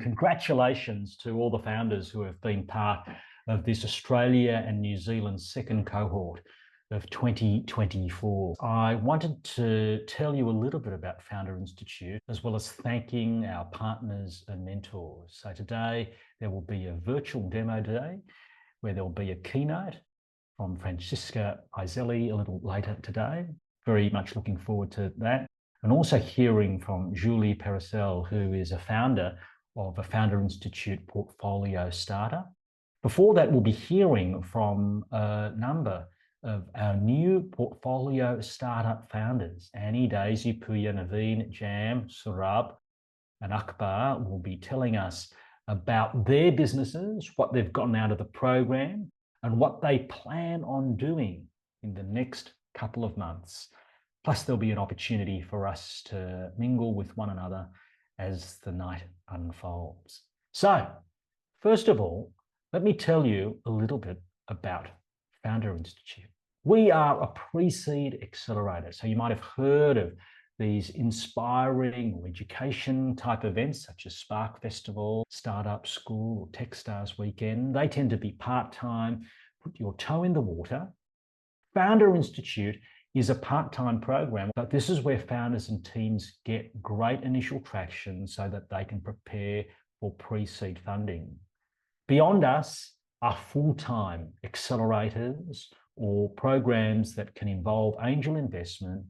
Congratulations to all the founders who have been part of this Australia and New Zealand second cohort of 2024. I wanted to tell you a little bit about Founder Institute, as well as thanking our partners and mentors. So today there will be a virtual demo day where there will be a keynote from Franziska, Iseli a little later today. Very much looking forward to that. And also hearing from Julie Perrissel, who is a founder of a Founder Institute portfolio startup. Before that, we'll be hearing from a number of our new portfolio startup founders. Annie, Daisy, Pouya, Naveen, Jam, Saurabh, and Akbar will be telling us about their businesses, what they've gotten out of the program, and what they plan on doing in the next couple of months. Plus, there'll be an opportunity for us to mingle with one another as the night unfolds. So, first of all, let me tell you a little bit about Founder Institute. We are a pre-seed accelerator. So you might have heard of these inspiring or education type events such as Spark Festival, Startup School, or Techstars Weekend. They tend to be part-time, put your toe in the water. Founder Institute is a part-time program, but this is where founders and teams get great initial traction so that they can prepare for pre-seed funding. Beyond us are full-time accelerators or programs that can involve angel investment.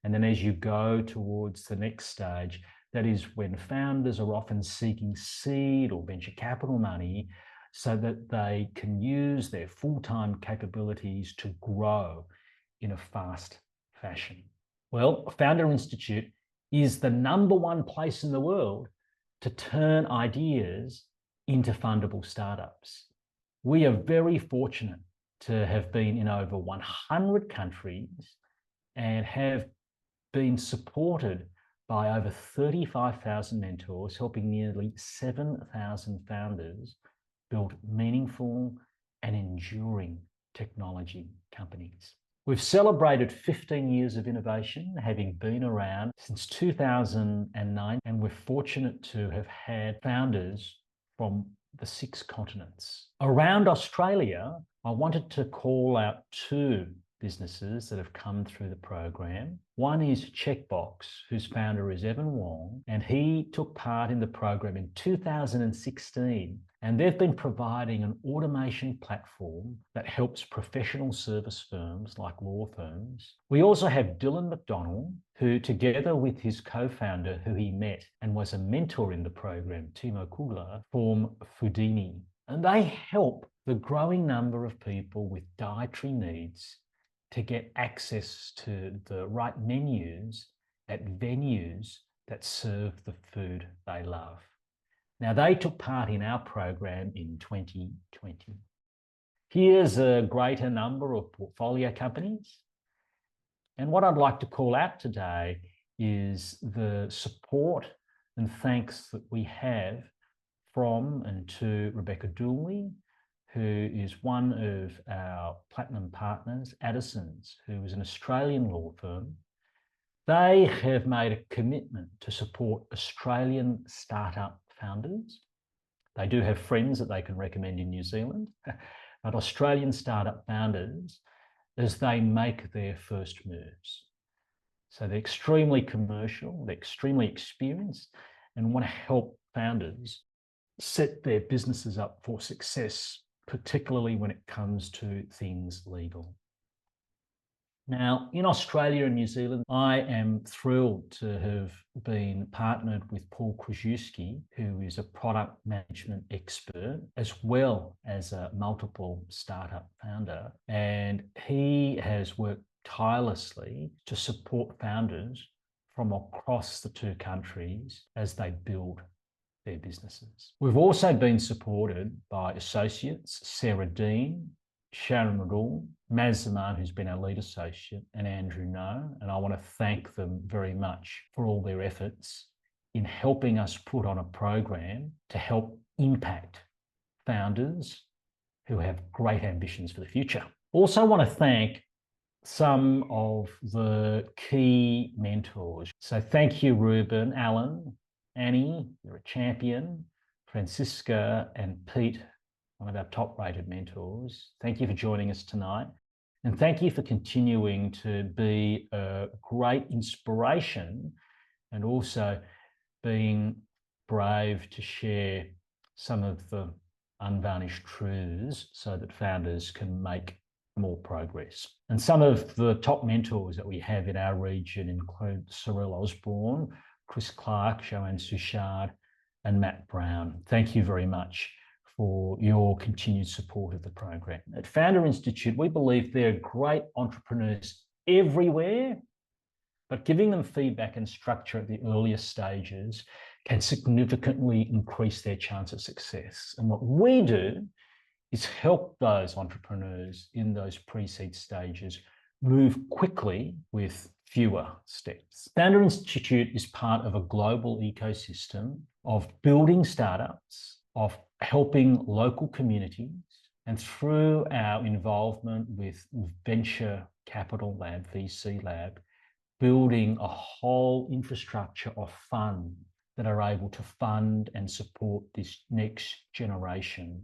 And then as you go towards the next stage, that is when founders are often seeking seed or venture capital money so that they can use their full-time capabilities to grow in a fast fashion. Well, Founder Institute is the #1 place in the world to turn ideas into fundable startups. We are very fortunate to have been in over 100 countries and have been supported by over 35,000 mentors, helping nearly 7,000 founders build meaningful and enduring technology companies. We've celebrated 15 years of innovation, having been around since 2009, and we're fortunate to have had founders from the 6 continents. Around Australia, I wanted to call out 2 businesses that have come through the program. One is Checkbox, whose founder is Evan Wang, and he took part in the program in 2016. And they've been providing an automation platform that helps professional service firms like law firms. We also have Dylan McDonald, who together with his co-founder, who he met and was a mentor in the program, Timo Kugler, form Foodini. And they help the growing number of people with dietary needs to get access to the right menus at venues that serve the food they love. Now, they took part in our program in 2020. Here's a greater number of portfolio companies. And what I'd like to call out today is the support and thanks that we have from and to Rebecca Dooley, who is one of our platinum partners, Addison's, who is an Australian law firm. They have made a commitment to support Australian startup founders. They do have friends that they can recommend in New Zealand, but Australian startup founders as they make their first moves. So they're extremely commercial, they're extremely experienced, and want to help founders set their businesses up for success, particularly when it comes to things legal. Now, in Australia and New Zealand, I am thrilled to have been partnered with Paul Krzyzewski, who is a product management expert, as well as a multiple startup founder. And he has worked tirelessly to support founders from across the 2 countries as they build their businesses. We've also been supported by associates, Sarah Dean, Sharon Radul, Maz Zaman, who's been our lead associate, and Andrew No. And I want to thank them very much for all their efforts in helping us put on a program to help impact founders who have great ambitions for the future. Also want to thank some of the key mentors. So thank you, Ruben, Alan, Annie, you're a champion. Franziska and Pete, one of our top-rated mentors, thank you for joining us tonight. And thank you for continuing to be a great inspiration and also being brave to share some of the unvarnished truths so that founders can make more progress. And some of the top mentors that we have in our region include Cyril Osborne, Chris Clark, Joanne Suchard, and Matt Brown. Thank you very much for your continued support of the program. At Founder Institute, we believe there are great entrepreneurs everywhere, but giving them feedback and structure at the earliest stages can significantly increase their chance of success. And what we do is help those entrepreneurs in those pre-seed stages move quickly with fewer steps. Founder Institute is part of a global ecosystem of building startups, of helping local communities, and through our involvement with Venture Capital Lab, VC Lab, building a whole infrastructure of funds that are able to fund and support this next generation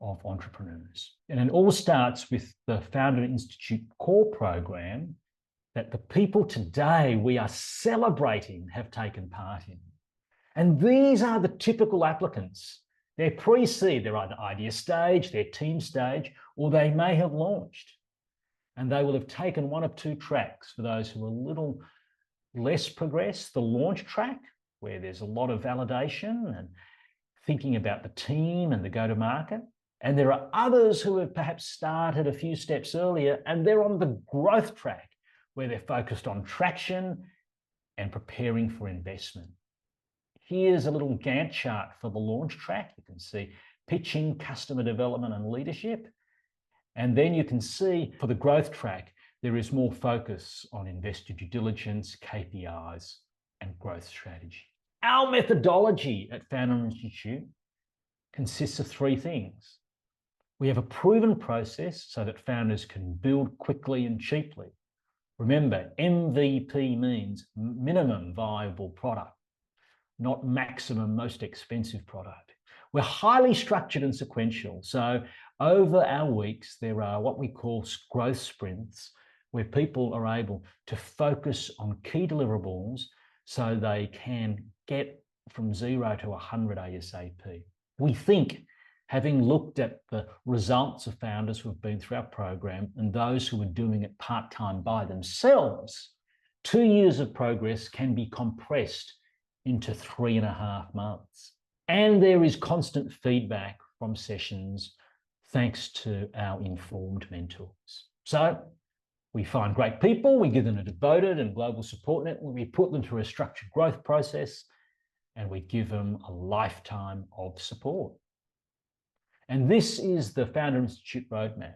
of entrepreneurs. And it all starts with the Founder Institute core program that the people today we are celebrating have taken part in. And these are the typical applicants. They're pre-seed, they're either idea stage, they're team stage, or they may have launched. And they will have taken one of two tracks. For those who are a little less progressed, the launch track, where there's a lot of validation and thinking about the team and the go-to-market. And there are others who have perhaps started a few steps earlier and they're on the growth track, where they're focused on traction and preparing for investment. Here's a little Gantt chart for the launch track. You can see pitching, customer development, and leadership. And then you can see for the growth track, there is more focus on investor due diligence, KPIs, and growth strategy. Our methodology at Founder Institute consists of three things. We have a proven process so that founders can build quickly and cheaply. Remember, MVP means minimum viable product, not maximum most expensive product. We're highly structured and sequential. So over our weeks, there are what we call growth sprints, where people are able to focus on key deliverables so they can get from 0 to 100 ASAP. We think, having looked at the results of founders who have been through our program and those who are doing it part-time by themselves, 2 years of progress can be compressed into 3.5 months. And there is constant feedback from sessions thanks to our informed mentors. So we find great people, we give them a devoted and global support network, we put them through a structured growth process, and we give them a lifetime of support. And this is the Founder Institute roadmap.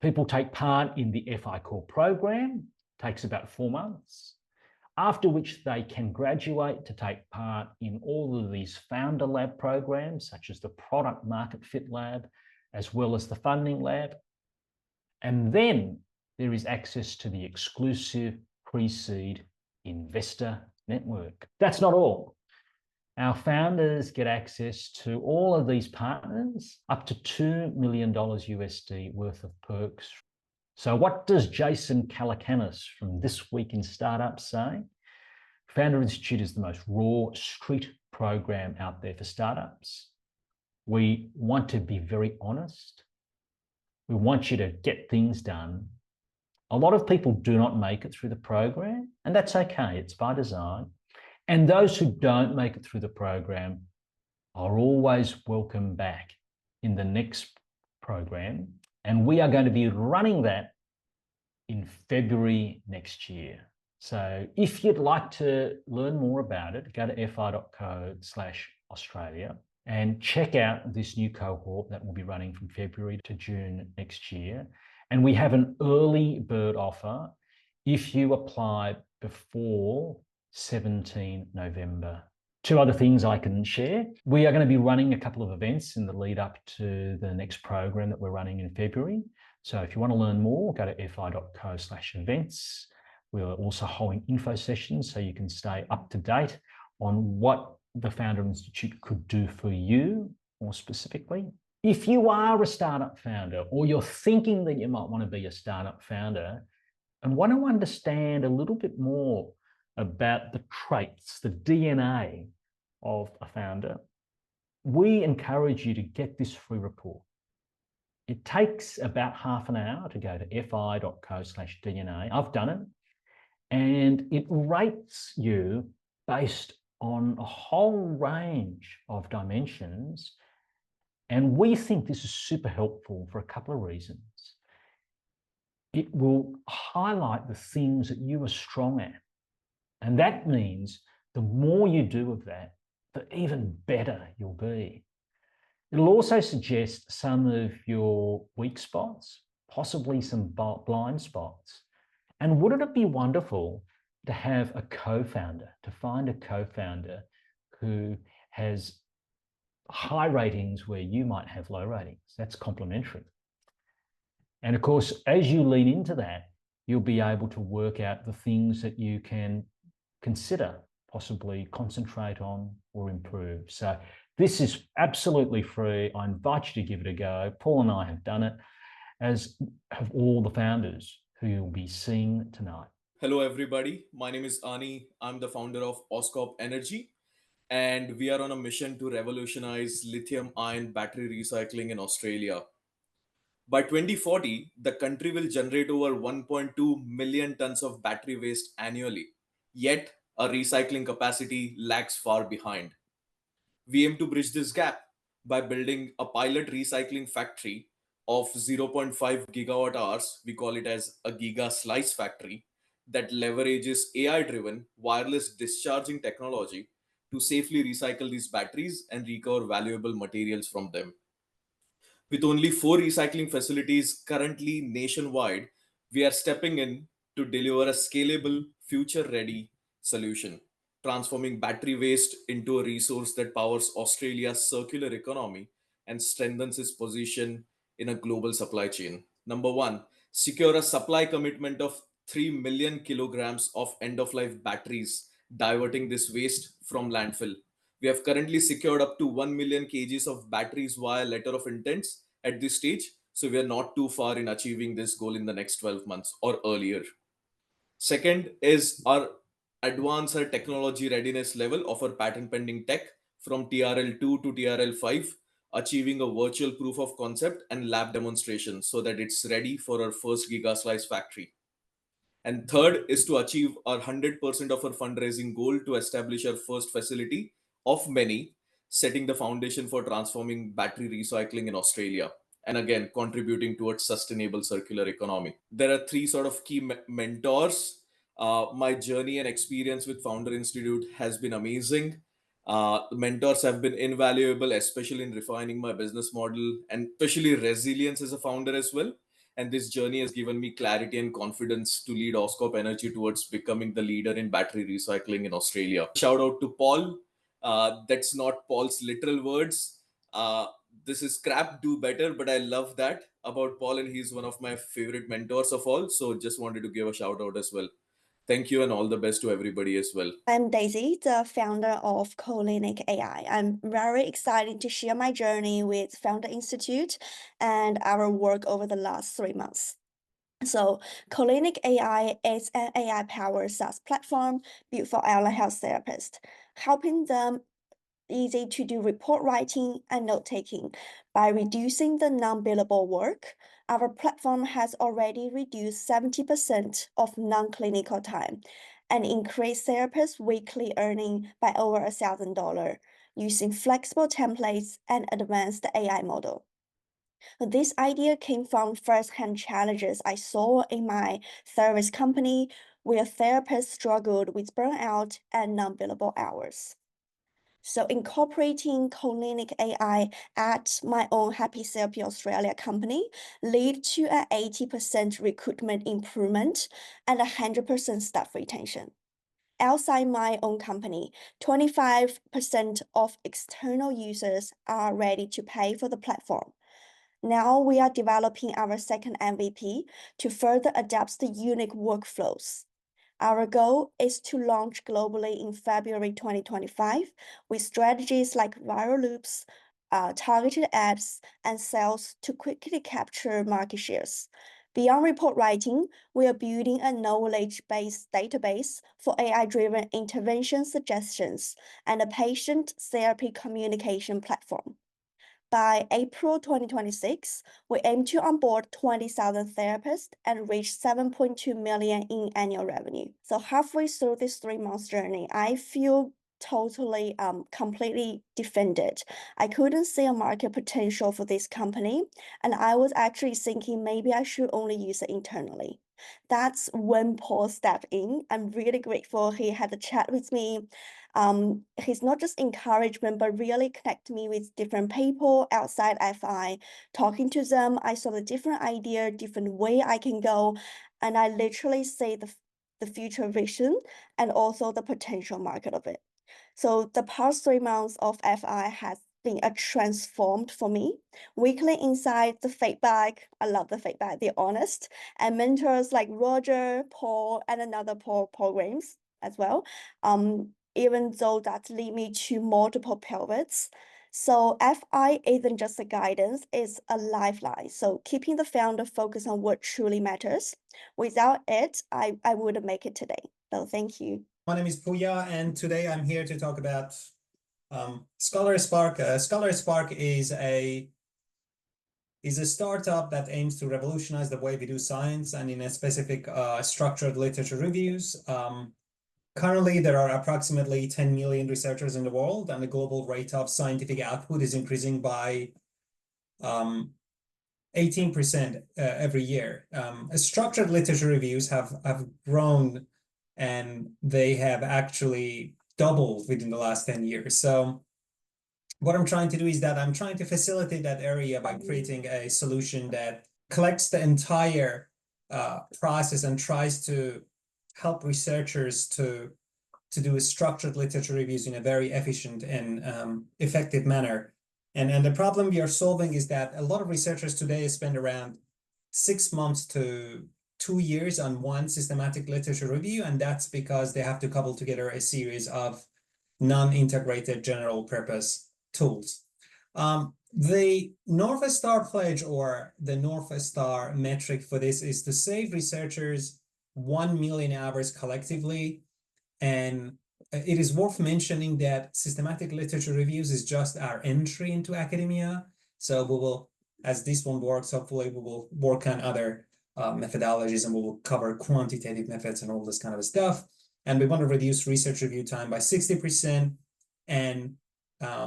People take part in the FI Core program, takes about 4 months, after which they can graduate to take part in all of these Founder Lab programs, such as the Product Market Fit Lab, as well as the Funding Lab. And then there is access to the exclusive pre-seed investor network. That's not all. Our founders get access to all of these partners, up to $2 million USD worth of perks. So what does Jason Calacanis from This Week in Startups say? Founder Institute is the most raw street program out there for startups. We want to be very honest. We want you to get things done. A lot of people do not make it through the program, and that's okay, it's by design. And those who don't make it through the program are always welcome back in the next program. And we are going to be running that in February next year. So if you'd like to learn more about it, go to fi.co/Australia and check out this new cohort that will be running from February to June next year. And we have an early bird offer if you apply before 17 November. 2 other things I can share. We are going to be running a couple of events in the lead up to the next program that we're running in February. So if you want to learn more, go to fi.co/events. We're also holding info sessions so you can stay up to date on what the Founder Institute could do for you more specifically. If you are a startup founder or you're thinking that you might want to be a startup founder and want to understand a little bit more about the traits, the DNA of a founder, we encourage you to get this free report. It takes about half an hour to go to fi.co/DNA. I've done it. And it rates you based on a whole range of dimensions. And we think this is super helpful for a couple of reasons. It will highlight the things that you are strong at. And that means the more you do of that, the even better you'll be. It'll also suggest some of your weak spots, possibly some blind spots. And wouldn't it be wonderful to have a co-founder, to find a co-founder who has high ratings where you might have low ratings? That's complementary. And of course, as you lean into that, you'll be able to work out the things that you can consider, possibly concentrate on or improve. So this is absolutely free. I invite you to give it a go. Paul and I have done it, as have all the founders who you'll be seeing tonight. Hello, everybody. My name is Ani. I'm the founder of Oscorp Energy, and we are on a mission to revolutionize lithium-ion battery recycling in Australia. By 2040, the country will generate over 1.2 million tons of battery waste annually. Yet, our recycling capacity lags far behind. We aim to bridge this gap by building a pilot recycling factory of 0.5 gigawatt hours. We call it as a giga slice factory that leverages AI driven wireless discharging technology to safely recycle these batteries and recover valuable materials from them. With only 4 recycling facilities currently nationwide, we are stepping in to deliver a scalable, future ready solution, transforming battery waste into a resource that powers Australia's circular economy and strengthens its position in a global supply chain. Number one, secure a supply commitment of 3 million kilograms of end of life batteries, diverting this waste from landfill. We have currently secured up to 1 million kgs of batteries via letter of intents at this stage. So we are not too far in achieving this goal in the next 12 months or earlier. Second is our advance our technology readiness level of our patent pending tech from TRL2 to TRL5, achieving a virtual proof of concept and lab demonstration so that it's ready for our first gigaslice factory. And third is to achieve our 100% of our fundraising goal to establish our first facility of many, setting the foundation for transforming battery recycling in Australia and again contributing towards sustainable circular economy. There are 3 sort of key mentors. My journey and experience with Founder Institute has been amazing. The mentors have been invaluable, especially in refining my business model and especially resilience as a founder as well. And this journey has given me clarity and confidence to lead Oscorp Energy towards becoming the leader in battery recycling in Australia. Shout out to Paul. That's not Paul's literal words. This is crap, do better, but I love that about Paul, and he's one of my favorite mentors of all. So just wanted to give a shout out as well. Thank you and all the best to everybody as well. I'm Daisy, the founder of Co-Linic AI. I'm very excited to share my journey with Founder Institute and our work over the last 3 months. So Co-Linic AI is an AI-powered SaaS platform built for allied health therapists, helping them easy to do report writing and note-taking. By reducing the non-billable work, our platform has already reduced 70% of non-clinical time and increased therapists' weekly earning by over $1,000 using flexible templates and advanced AI model. This idea came from first-hand challenges I saw in my service company where therapists struggled with burnout and non-billable hours. So incorporating Co-Linic AI at my own Happy Therapy Australia company led to an 80% recruitment improvement and 100% staff retention. Outside my own company, 25% of external users are ready to pay for the platform. Now we are developing our second MVP to further adapt the unique workflows. Our goal is to launch globally in February 2025 with strategies like viral loops, targeted ads, and sales to quickly capture market shares. Beyond report writing, we are building a knowledge-based database for AI-driven intervention suggestions and a patient therapy communication platform. By April 2026, we aim to onboard 20,000 therapists and reach 7.2 million in annual revenue. So halfway through this 3-month journey, I feel totally completely defended. I couldn't see a market potential for this company, and I was actually thinking maybe I should only use it internally. That's when Paul stepped in. I'm really grateful he had a chat with me. He's not just encouragement, but really connect me with different people outside FI. Talking to them, I saw the different idea, different way I can go, and I literally see the future vision and also the potential market of it. So the past 3 months of FI has been a transformed for me. Weekly insight, the feedback, I love the feedback, they're honest, and mentors like Roger, Paul, and another Paul programs as well. Even though that lead me to multiple pivots. So FI isn't just a guidance, it's a lifeline. So keeping the founder focused on what truly matters. Without it, I wouldn't make it today. So thank you. My name is Pouya, and today I'm here to talk about ScholarSpark. ScholarSpark is a startup that aims to revolutionize the way we do science, and in a specific structured literature reviews. Currently, there are approximately 10 million researchers in the world, and the global rate of scientific output is increasing by 18% every year. Structured literature reviews have grown, and they have actually doubled within the last 10 years. So what I'm trying to do is that I'm trying to facilitate that area by creating a solution that collects the entire process and tries to help researchers to do structured literature reviews in a very efficient and effective manner. And the problem we are solving is that a lot of researchers today spend around 6 months to 2 years on one systematic literature review, and that's because they have to couple together a series of non-integrated general purpose tools. The North Star pledge, or the North Star metric for this, is to save researchers 1 million hours collectively. And it is worth mentioning that systematic literature reviews is just our entry into academia. So we will, as this one works, hopefully we will work on other methodologies, and we will cover quantitative methods and all this kind of stuff. And we want to reduce research review time by 60%. And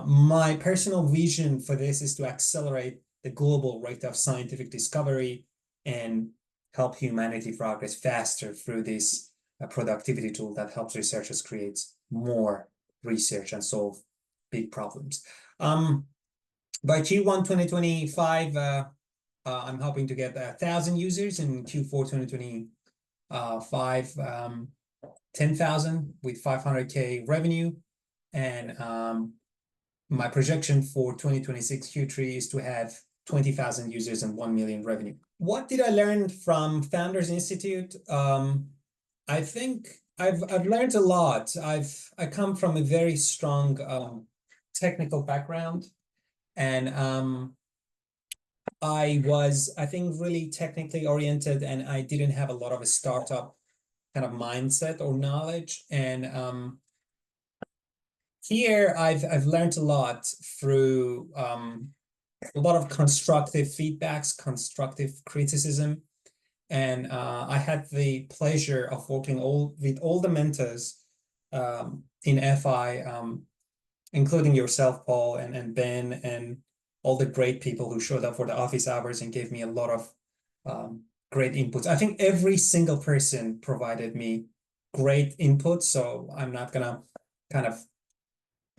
my personal vision for this is to accelerate the global rate of scientific discovery and help humanity progress faster through this productivity tool that helps researchers create more research and solve big problems. By Q1 2025, I'm hoping to get 1,000 users. In Q4 2025, 10,000 with 500K revenue. And my projection for 2026 Q3 is to have 20,000 users and 1 million revenue. What did I learn from Founders Institute? I think I've learned a lot. I come from a very strong technical background, and I was, I think, really technically oriented, and I didn't have a lot of a startup kind of mindset or knowledge. And here I've learned a lot through a lot of constructive feedbacks, constructive criticism. And I had the pleasure of working with all the mentors in FI, including yourself, Paul, and Ben, and all the great people who showed up for the office hours and gave me a lot of great inputs. I think every single person provided me great input, so I'm not gonna kind of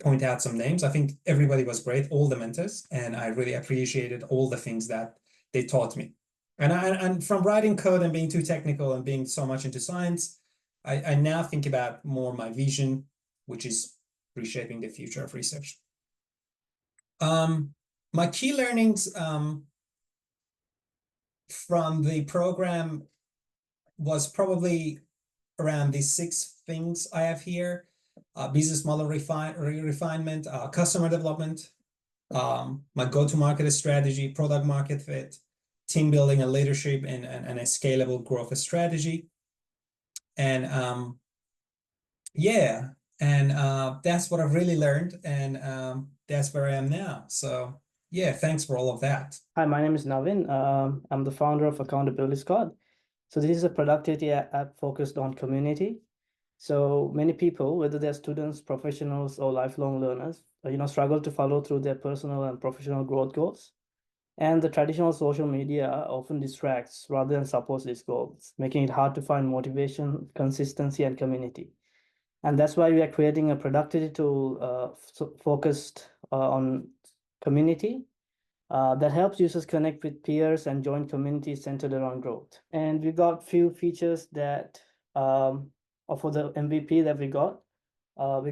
point out some names. I think everybody was great, all the mentors, and I really appreciated all the things that they taught me. And from writing code and being too technical and being so much into science, I now think about more my vision, which is reshaping the future of research. My key learnings from the program was probably around these 6 things I have here: business model refinement, customer development, my go-to-market strategy, product market fit, team building and leadership, and a scalable growth strategy. And yeah, and that's what I've really learned, and that's where I am now. So yeah, thanks for all of that. Hi, my name is Naveen. I'm the founder of Accountability Squad. So this is a productivity app focused on community. So many people, whether they're students, professionals, or lifelong learners, struggle to follow through their personal and professional growth goals. And the traditional social media often distracts rather than supports these goals, making it hard to find motivation, consistency, and community. And that's why we are creating a productivity tool focused on community that helps users connect with peers and join communities centered around growth. And we got few features that for the MVP that we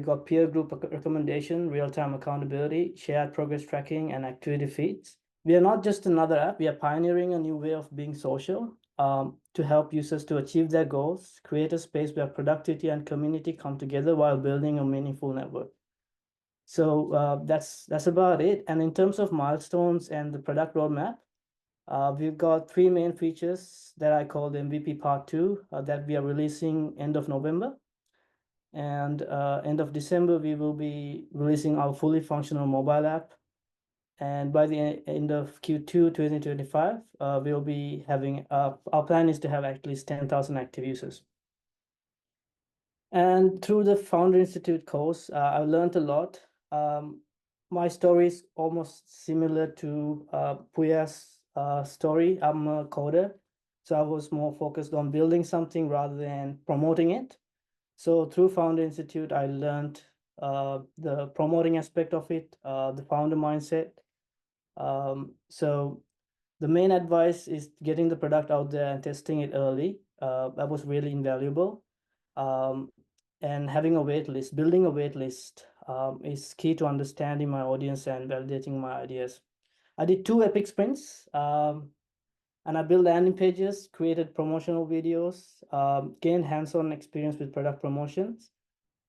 got peer group recommendation, real-time accountability, shared progress tracking, and activity feeds. We are not just another app. We are pioneering a new way of being social to help users to achieve their goals, create a space where productivity and community come together while building a meaningful network. So that's about it. And in terms of milestones and the product roadmap, we've got 3 main features that I call the MVP Part 2 that we are releasing end of November. And end of December, we will be releasing our fully functional mobile app. And by the end of Q2 2025, we'll be having, our plan is to have at least 10,000 active users. And through the Founder Institute course, I've learned a lot. My story is almost similar to Pouya's story. I'm a coder, so I was more focused on building something rather than promoting it. So through Founder Institute, I learned the promoting aspect of it, the founder mindset. So the main advice is getting the product out there and testing it early. That was really invaluable. And having a wait list, building a wait list is key to understanding my audience and validating my ideas. I did 2 epic sprints, and I built landing pages, created promotional videos, gained hands-on experience with product promotions.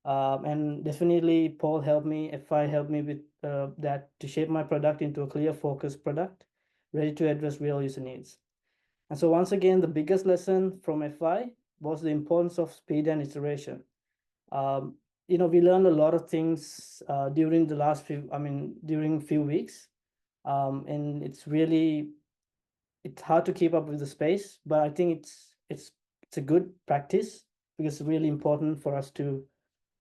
And definitely Paul helped me, FI helped me with that to shape my product into a clear focused product, ready to address real user needs. And so once again, the biggest lesson from FI was the importance of speed and iteration. We learned a lot of things during the last during few weeks. And it's hard to keep up with the space, but I think it's a good practice because it's really important for us to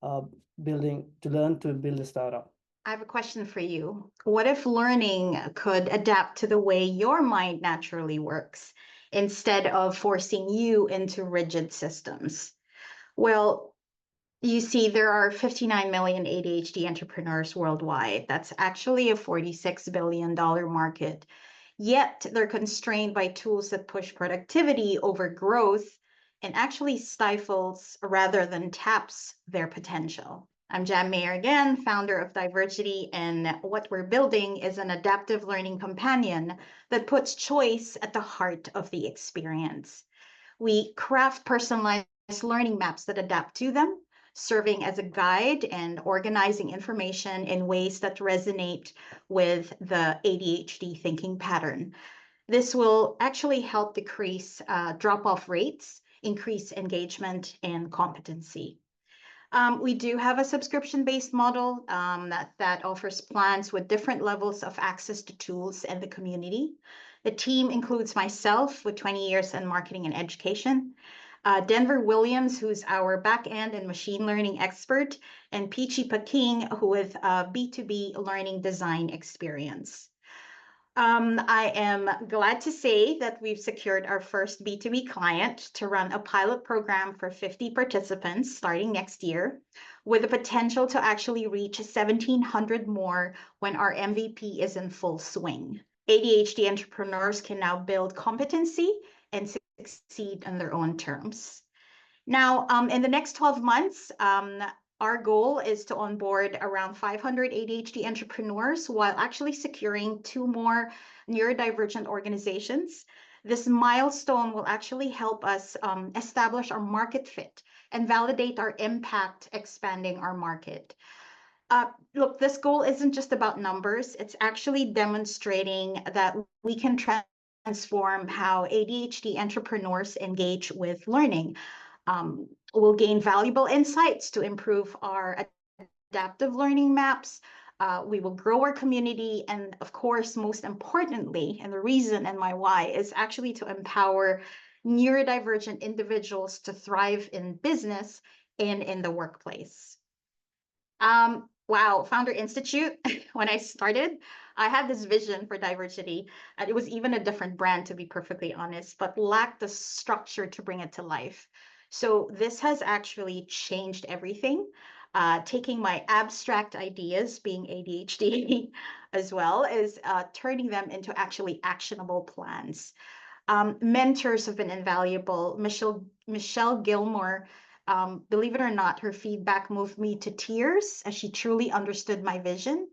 learn to build a startup. I have a question for you. What if learning could adapt to the way your mind naturally works instead of forcing you into rigid systems? Well, you see, there are 59 million ADHD entrepreneurs worldwide. That's actually a $46 billion market. Yet they're constrained by tools that push productivity over growth and actually stifles rather than taps their potential. I'm Jan Mayer again, founder of Divergity, and what we're building is an adaptive learning companion that puts choice at the heart of the experience. We craft personalized learning maps that adapt to them, serving as a guide and organizing information in ways that resonate with the ADHD thinking pattern. This will actually help decrease drop-off rates, increase engagement and competency. We do have a subscription-based model that offers plans with different levels of access to tools and the community. The team includes myself with 20 years in marketing and education, Denver Williams, who's our back-end and machine learning expert, and Peachy Paking, who with B2B learning design experience. I am glad to say that we've secured our first B2B client to run a pilot program for 50 participants starting next year, with the potential to actually reach 1,700 more when our MVP is in full swing. ADHD entrepreneurs can now build competency and succeed on their own terms. Now, in the next 12 months, our goal is to onboard around 500 ADHD entrepreneurs while actually securing 2 more neurodivergent organizations. This milestone will actually help us establish our market fit, and validate our impact expanding our market. Look, this goal isn't just about numbers. It's actually demonstrating that we can transform how ADHD entrepreneurs engage with learning. We'll gain valuable insights to improve our adaptive learning maps. We will grow our community. And of course, most importantly, and the reason and my why is actually to empower neurodivergent individuals to thrive in business and in the workplace. Wow, Founder Institute, when I started, I had this vision for Divergity, and it was even a different brand, to be perfectly honest, but lacked the structure to bring it to life. So this has actually changed everything. Taking my abstract ideas, being ADHD as well, is turning them into actually actionable plans. Mentors have been invaluable. Michelle Gilmore, believe it or not, her feedback moved me to tears as she truly understood my vision.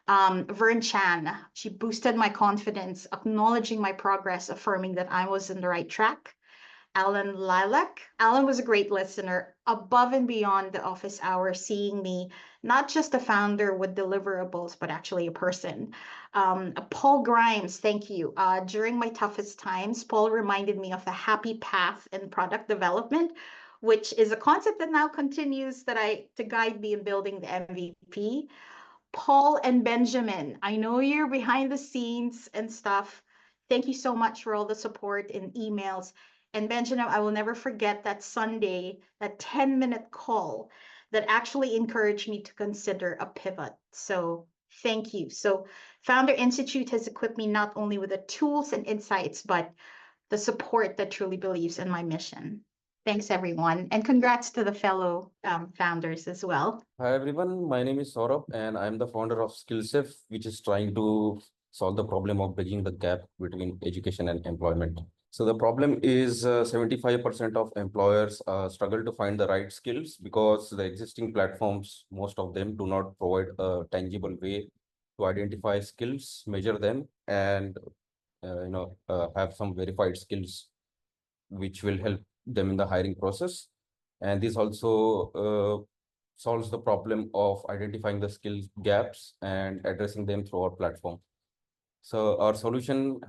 Vern Chan, she boosted my confidence, acknowledging my progress, affirming that I was on the right track. Alan Lilac. Alan was a great listener, above and beyond the office hours, seeing me not just a founder with deliverables, but actually a person. Paul Grimes, thank you. During my toughest times, Paul reminded me of the happy path in product development, which is a concept that now continues to guide me in building the MVP. Paul and Benjamin, I know you're behind the scenes and stuff. Thank you so much for all the support in emails. And Benjamin, I will never forget that Sunday, that 10-minute call that actually encouraged me to consider a pivot. So thank you. So Founder Institute has equipped me not only with the tools and insights, but the support that truly believes in my mission. Thanks, everyone. And congrats to the fellow founders as well. Hi, everyone. My name is Saurabh, and I'm the founder of SkillCef, which is trying to solve the problem of bridging the gap between education and employment. So the problem is 75% of employers struggle to find the right skills because the existing platforms, most of them do not provide a tangible way to identify skills, measure them, and have some verified skills which will help them in the hiring process. And this also solves the problem of identifying the skills gaps and addressing them through our platform. So our solution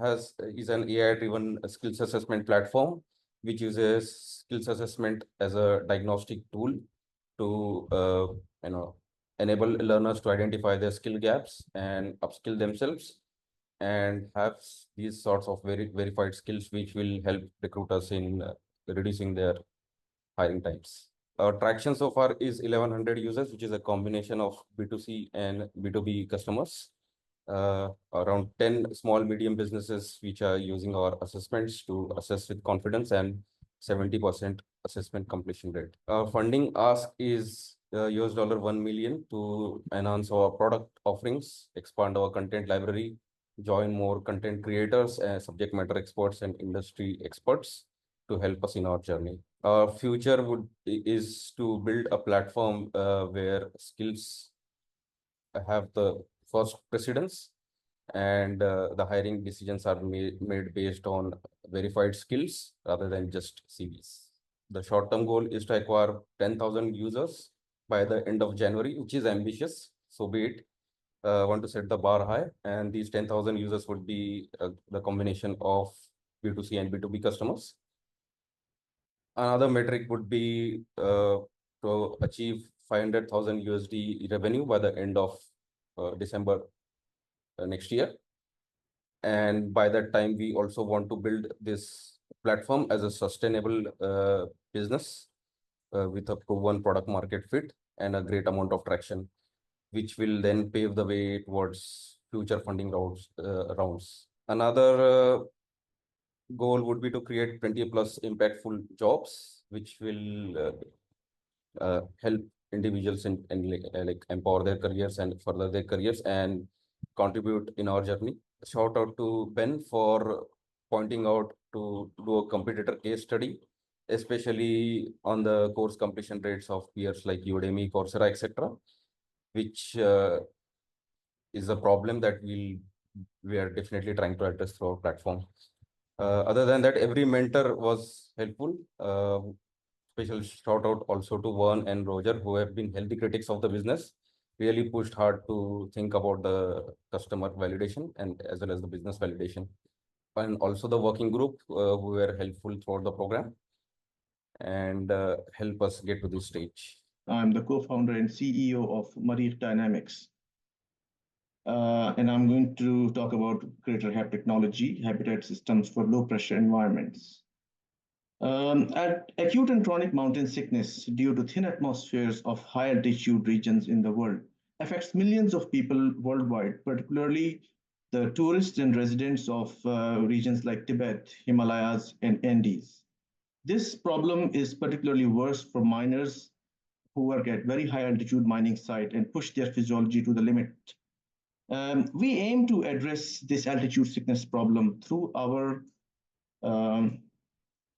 is an AI-driven skills assessment platform, which uses skills assessment as a diagnostic tool to enable learners to identify their skill gaps and upskill themselves and have these sorts of verified skills which will help recruiters in reducing their hiring times. Our traction so far is 1,100 users, which is a combination of B2C and B2B customers. Around 10 small medium businesses which are using our assessments to assess with confidence, and 70% assessment completion rate. Our funding ask is $1 million to enhance our product offerings, expand our content library, join more content creators, subject matter experts, and industry experts to help us in our journey. Our future is to build a platform where skills have the first precedence, and the hiring decisions are made based on verified skills rather than just CVs. The short-term goal is to acquire 10,000 users by the end of January, which is ambitious, so be it. Want to set the bar high, and these 10,000 users would be the combination of B2C and B2B customers. Another metric would be to achieve 500,000 USD revenue by the end of December next year. And by that time, we also want to build this platform as a sustainable business with a proven product market fit and a great amount of traction, which will then pave the way towards future funding rounds. Another goal would be to create 20+ impactful jobs, which will help individuals and like empower their careers and further their careers and contribute in our journey. Shout out to Ben for pointing out to do a competitor case study, especially on the course completion rates of peers like Udemy, Coursera, etc., which is a problem that we are definitely trying to address through our platform. Other than that, every mentor was helpful, Special shout out also to Wang and Roger, who have been healthy critics of the business, really pushed hard to think about the customer validation and as well as the business validation. And also the working group who were helpful throughout the program and help us get to this stage. I'm the co-founder and CEO of Mareekh Dynamics. And I'm going to talk about Crater HAB technology, habitat systems for low pressure environments. Acute and chronic mountain sickness due to thin atmospheres of high altitude regions in the world affects millions of people worldwide, particularly the tourists and residents of regions like Tibet, Himalayas, and Andes. This problem is particularly worse for miners who work at very high altitude mining site and push their physiology to the limit. We aim to address this altitude sickness problem through our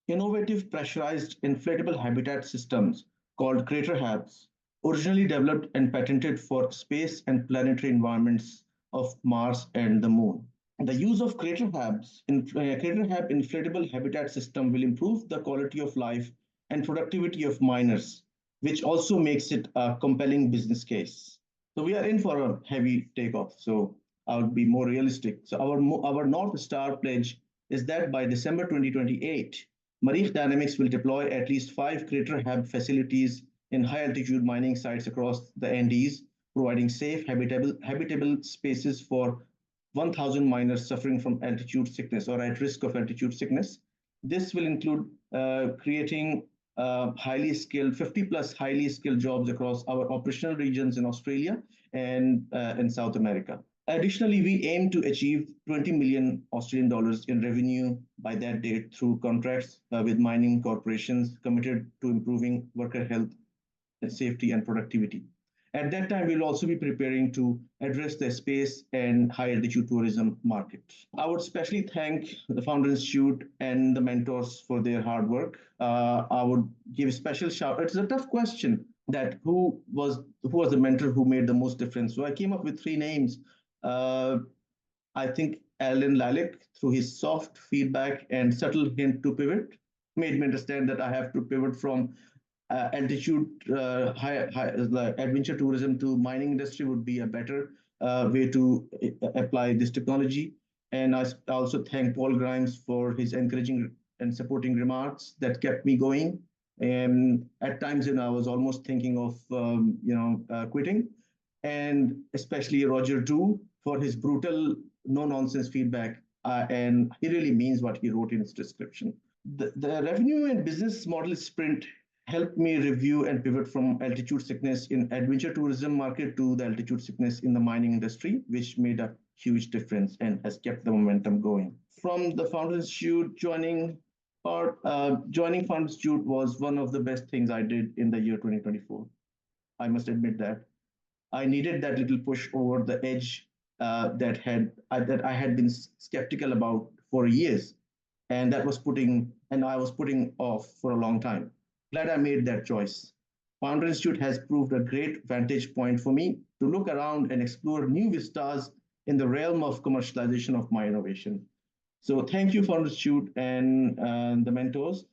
innovative pressurized inflatable habitat systems called Crater HABs, originally developed and patented for space and planetary environments of Mars and the Moon. The use of Crater HABs in Crater HAB inflatable habitat system will improve the quality of life and productivity of miners, which also makes it a compelling business case. So we are in for a heavy takeoff. So I'll be more realistic. So our North Star pledge is that by December 2028, Mareekh Dynamics will deploy at least 5 Crater HAB facilities in high altitude mining sites across the Andes, providing safe, habitable spaces for 1,000 miners suffering from altitude sickness or at risk of altitude sickness. This will include creating highly skilled, 50 plus highly skilled jobs across our operational regions in Australia and in South America. Additionally, we aim to achieve 20 million Australian dollars in revenue by that date through contracts with mining corporations committed to improving worker health, safety, and productivity. At that time, we'll also be preparing to address the space and high altitude tourism market. I would especially thank the Founder Institute and the mentors for their hard work. I would give a special shout out. It's a tough question that who was the mentor who made the most difference. So I came up with 3 names. I think Alan Lilac, through his soft feedback and subtle hint to pivot, made me understand that I have to pivot from altitude high adventure tourism to mining industry would be a better way to apply this technology. And I also thank Paul Grimes for his encouraging and supporting remarks that kept me going. And at times, I was almost thinking of quitting. And especially Roger too, for his brutal, no-nonsense feedback. And he really means what he wrote in his description. The revenue and business model sprint helped me review and pivot from altitude sickness in adventure tourism market to the altitude sickness in the mining industry, which made a huge difference and has kept the momentum going. From the Founders Institute, joining Founders Institute was one of the best things I did in the year 2024. I must admit that. I needed that little push over the edge that I had been skeptical about for years, and I was putting off for a long time. Glad I made that choice. Founder Institute has proved a great vantage point for me to look around and explore new vistas in the realm of commercialization of my innovation. So thank you, Founder Institute and the mentors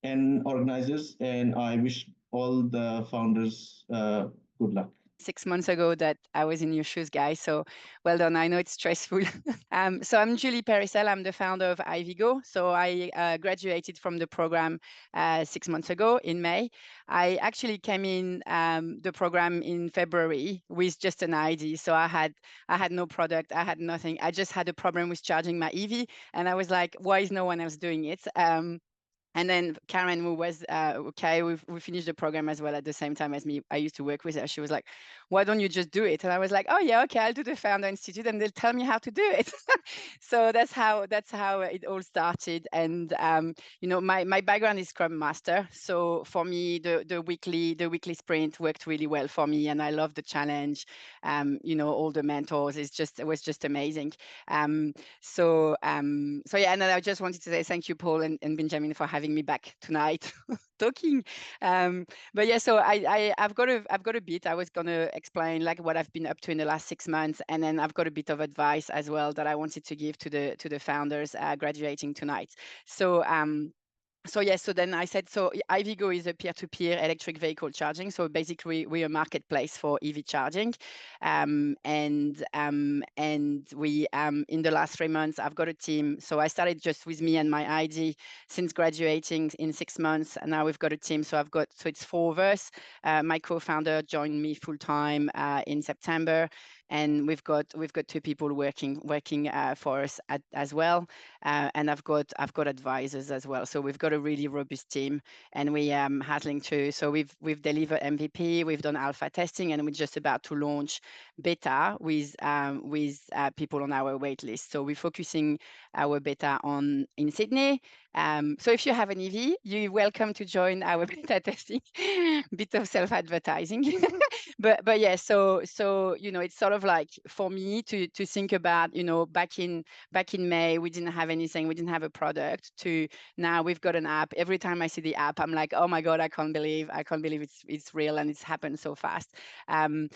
and organizers, and I wish all the founders good luck. 6 months ago that I was in your shoes, guys. So well done. I know it's stressful. So I'm Julie Perrissel. I'm the founder of Ivigo. So I graduated from the program 6 months ago in May. I actually came in the program in February with just an idea. So I had no product. I had nothing. I just had a problem with charging my EV. And I was like, why is no one else doing it? And then Karen, who was okay, we finished the program as well at the same time as me. I used to work with her. She was like, why don't you just do it? And I was like, oh yeah, okay, I'll do the Founder Institute and they'll tell me how to do it. So that's how it all started. And my background is Scrum Master. So for me, the weekly sprint worked really well for me, and I love the challenge. All the mentors, it was just amazing. So yeah, and then I just wanted to say thank you, Paul and Benjamin, for having me back tonight talking. But yeah, so I've got a bit. I was gonna explain like what I've been up to in the last 6 months, and then I've got a bit of advice as well that I wanted to give to the founders graduating tonight. So so yes, so then I said, so Ivigo is a peer-to-peer electric vehicle charging. So basically, we're a marketplace for EV charging, and we in the last 3 months, I've got a team. So I started just with me and my ID since graduating in 6 months, and now we've got a team. So it's 4 of us. My co-founder joined me full time in September, and we've got 2 people working for us as well, and I've got advisors as well. So we've got a really robust team, and we handling too. So we've delivered MVP, we've done alpha testing, and we're just about to launch beta with people on our wait list. So we're focusing our beta in Sydney. So if you have an EV, you're welcome to join our beta testing. Bit of self-advertising. but yeah, so it's sort of like for me to think about, back in May, we didn't have anything, we didn't have a product, to now we've got an app. Every time I see the app, I'm like, oh my God, I can't believe it's real, and it's happened so fast. And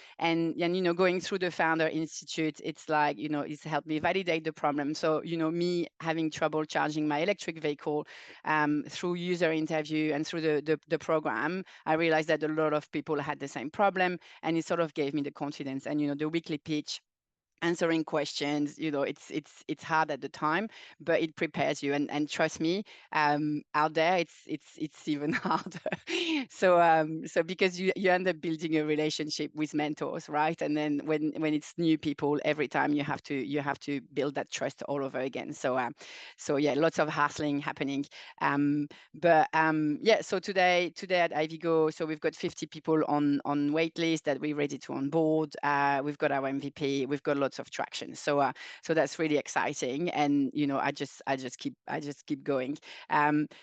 going through the Founder Institute, it's like, it's helped me validate the problem. So, me having trouble charging my electric vehicle, through user interview and through the program, I realized that a lot of people had the same problem, and it sort of gave me the confidence. And, the weekly pitch, answering questions, it's hard at the time, but it prepares you, and trust me, out there it's even harder. So because you end up building a relationship with mentors, right? And then when it's new people, every time you have to build that trust all over again. So yeah, lots of hustling happening. Yeah, so today at Ivigo, so we've got 50 people on waitlist that we're ready to onboard. We've got our MVP, we've got lots of traction. So that's really exciting, and I just keep going.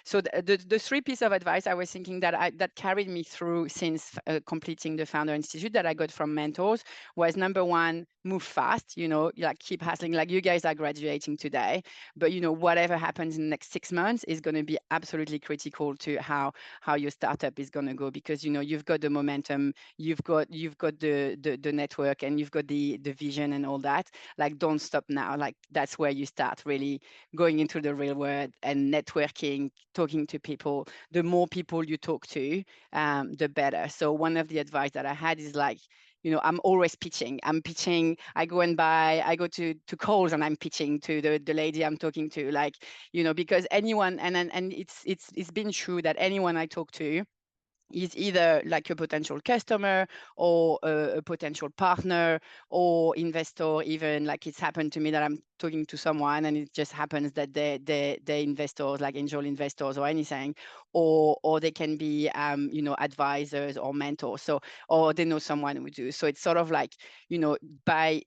So the 3 pieces of advice I was thinking that carried me through since completing the Founder Institute that I got from mentors was, number 1, move fast. Like keep hustling. Like you guys are graduating today, but whatever happens in the next 6 months is going to be absolutely critical to how your startup is going to go, because you've got the momentum, you've got the network, and you've got the vision and all that. Like, don't stop now. Like, that's where you start really going into the real world and networking, talking to people. The more people you talk to, the better. So one of the advice that I had is like, I'm always pitching. I go to calls, and I'm pitching to the lady I'm talking to, like, because anyone, and it's been true that anyone I talk to is either like a potential customer or a potential partner or investor. Even like it's happened to me that I'm talking to someone, and it just happens that they're investors, like angel investors or anything, or they can be advisors or mentors, so, or they know someone who do. So it's sort of like, by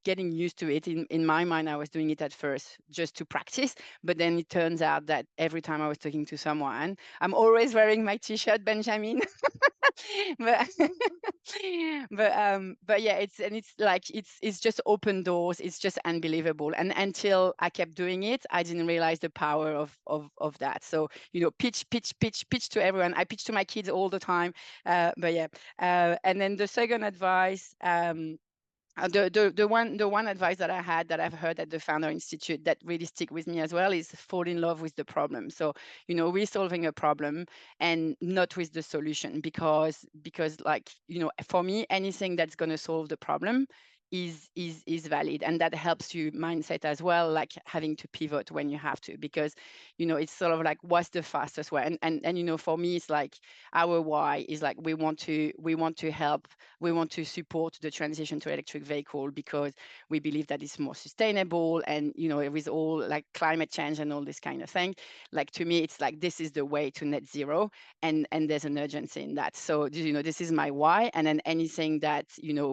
getting used to it, in my mind, I was doing it at first just to practice, but then it turns out that every time I was talking to someone, I'm always wearing my t-shirt, Benjamin. but but yeah, it's just open doors. It's just unbelievable. And until I kept doing it, I didn't realize the power of that. So pitch to everyone. I pitch to my kids all the time. But yeah, and then the second advice, the one advice that I had, that I've heard at the Founder Institute, that really stick with me as well, is fall in love with the problem. So we're solving a problem and not with the solution, because like, for me, anything that's going to solve the problem is valid, and that helps you mindset as well, like having to pivot when you have to, because it's sort of like, what's the fastest way? And for me, it's like, our why is like, we want to help, we want to support the transition to electric vehicle, because we believe that it's more sustainable, and with all like climate change and all this kind of thing, like, to me, it's like, this is the way to net zero, and there's an urgency in that. So this is my why, and then anything that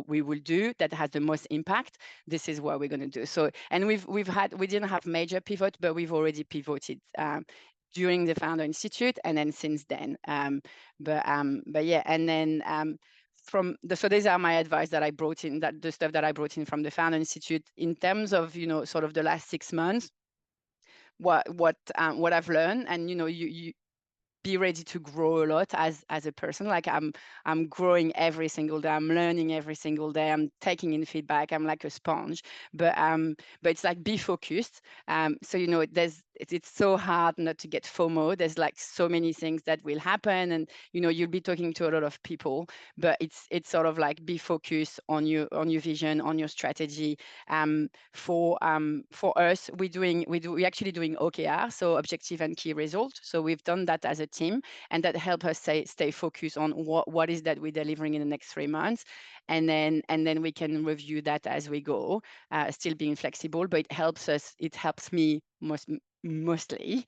we will do that has the most impact, this is what we're going to do. So, and we didn't have major pivot, but we've already pivoted during the Founder Institute, and then since then. But yeah, and then so these are my advice that I brought in, that the stuff that I brought in from the Founder Institute, in terms of sort of the last 6 months, what I've learned. And be ready to grow a lot as a person. Like I'm growing every single day. I'm learning every single day. I'm taking in feedback. I'm like a sponge. But it's like be focused. So you know, it's so hard not to get FOMO. There's like so many things that will happen, and you know, you'll be talking to a lot of people. But it's sort of like be focused on your vision, on your strategy. For us, we're actually doing OKR, so objective and key result. So we've done that as a team, and that help us stay focused on what is that we're delivering in the next 3 months, and then we can review that as we go, still being flexible. But it helps me mostly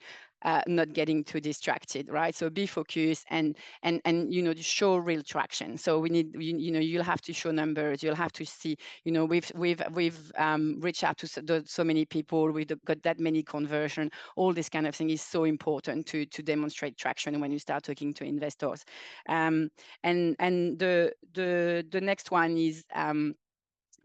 not getting too distracted, right? So be focused and you know, to show real traction. So we need, you know, you'll have to show numbers. You'll have to see, you know, we've reached out to so many people. We've got that many conversion. All this kind of thing is so important to demonstrate traction when you start talking to investors. And the next one is